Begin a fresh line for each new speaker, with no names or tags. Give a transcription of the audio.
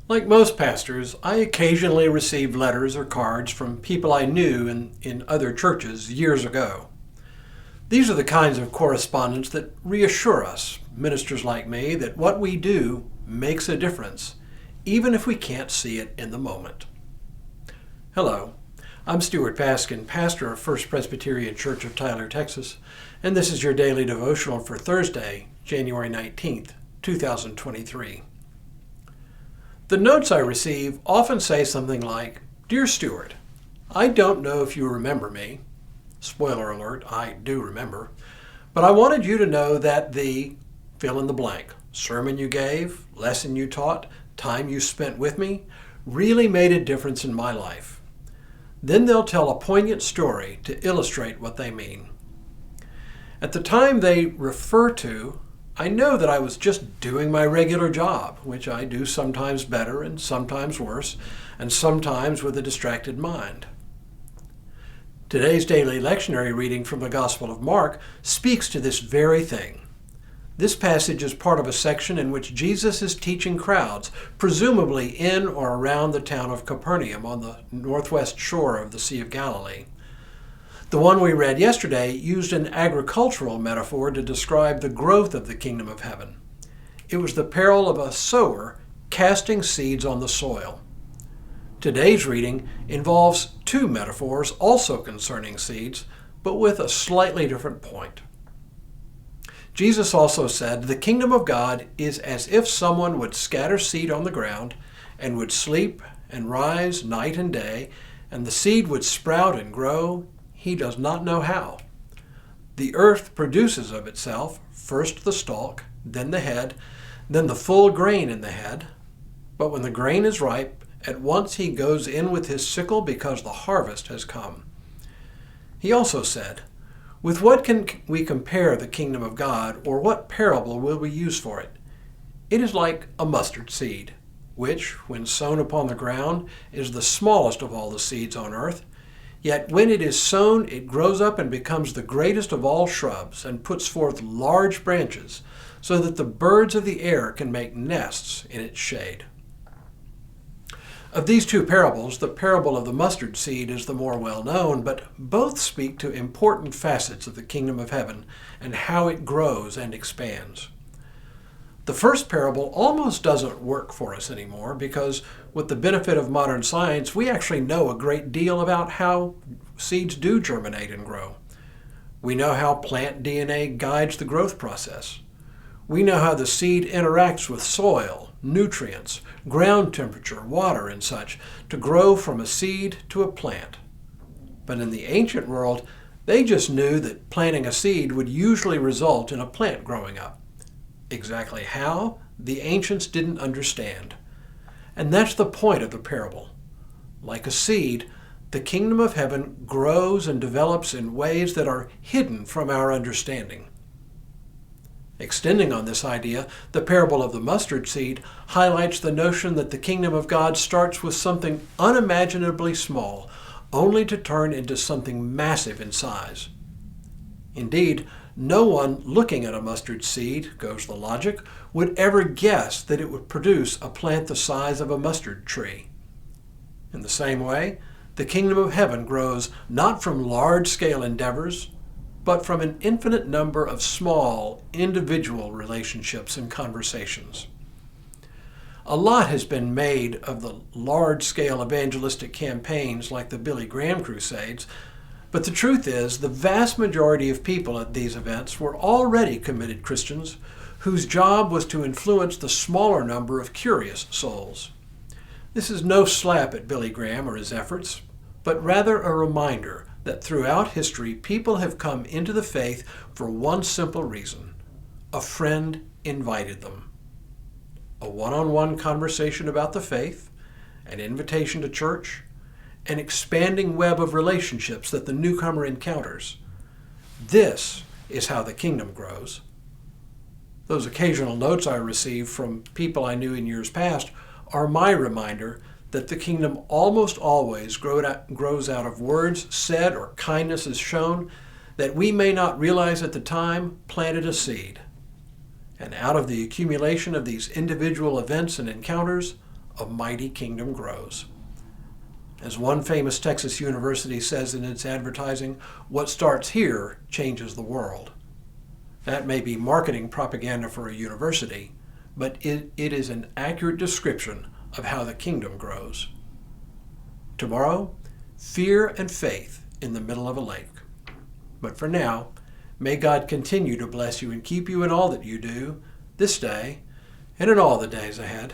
Like most pastors, I occasionally received letters or cards from people I knew in other churches years ago. These are the kinds of correspondence that reassure us, ministers like me, that what we do makes a difference, even if we can't see it in the moment. Hello, I'm Stuart Baskin, pastor of First Presbyterian Church of Tyler, Texas, and this is your daily devotional for Thursday, January 19th, 2023. The notes I receive often say something like, "Dear Stuart, I don't know if you remember me." Spoiler alert, I do remember. "But I wanted you to know that the fill in the blank sermon you gave, lesson you taught, time you spent with me really made a difference in my life." Then they'll tell a poignant story to illustrate what they mean. At the time they refer to, I know that I was just doing my regular job, which I do sometimes better and sometimes worse, and sometimes with a distracted mind. Today's daily lectionary reading from the Gospel of Mark speaks to this very thing. This passage is part of a section in which Jesus is teaching crowds, presumably in or around the town of Capernaum on the northwest shore of the Sea of Galilee. The one we read yesterday used an agricultural metaphor to describe the growth of the kingdom of heaven. It was the parable of a sower casting seeds on the soil. Today's reading involves two metaphors also concerning seeds, but with a slightly different point. Jesus also said, "The kingdom of God is as if someone would scatter seed on the ground and would sleep and rise night and day, and the seed would sprout and grow. He does not know how. The earth produces of itself first the stalk, then the head, then the full grain in the head. But when the grain is ripe, at once he goes in with his sickle because the harvest has come." He also said, "With what can we compare the kingdom of God, or what parable will we use for it? It is like a mustard seed, which, when sown upon the ground, is the smallest of all the seeds on earth. Yet when it is sown, it grows up and becomes the greatest of all shrubs, and puts forth large branches, so that the birds of the air can make nests in its shade." Of these two parables, the parable of the mustard seed is the more well-known, but both speak to important facets of the kingdom of heaven and how it grows and expands. The first parable almost doesn't work for us anymore because, with the benefit of modern science, we actually know a great deal about how seeds do germinate and grow. We know how plant DNA guides the growth process. We know how the seed interacts with soil, nutrients, ground temperature, water, and such to grow from a seed to a plant. But in the ancient world, they just knew that planting a seed would usually result in a plant growing up. Exactly how, the ancients didn't understand. And that's the point of the parable. Like a seed, the kingdom of heaven grows and develops in ways that are hidden from our understanding. Extending on this idea, the parable of the mustard seed highlights the notion that the kingdom of God starts with something unimaginably small, only to turn into something massive in size. Indeed, no one looking at a mustard seed, goes the logic, would ever guess that it would produce a plant the size of a mustard tree. In the same way, the kingdom of heaven grows not from large-scale endeavors, but from an infinite number of small, individual relationships and conversations. A lot has been made of the large-scale evangelistic campaigns like the Billy Graham Crusades, but the truth is, the vast majority of people at these events were already committed Christians whose job was to influence the smaller number of curious souls. This is no slap at Billy Graham or his efforts, but rather a reminder that throughout history people have come into the faith for one simple reason: a friend invited them. A one-on-one conversation about the faith, an invitation to church, an expanding web of relationships that the newcomer encounters. This is how the kingdom grows. Those occasional notes I receive from people I knew in years past are my reminder that the kingdom almost always grows out of words said or kindness is shown that we may not realize at the time planted a seed. And out of the accumulation of these individual events and encounters, a mighty kingdom grows. As one famous Texas university says in its advertising, what starts here changes the world. That may be marketing propaganda for a university, but it is an accurate description of how the kingdom grows. Tomorrow, fear and faith in the middle of a lake. But for now, may God continue to bless you and keep you in all that you do, this day and in all the days ahead.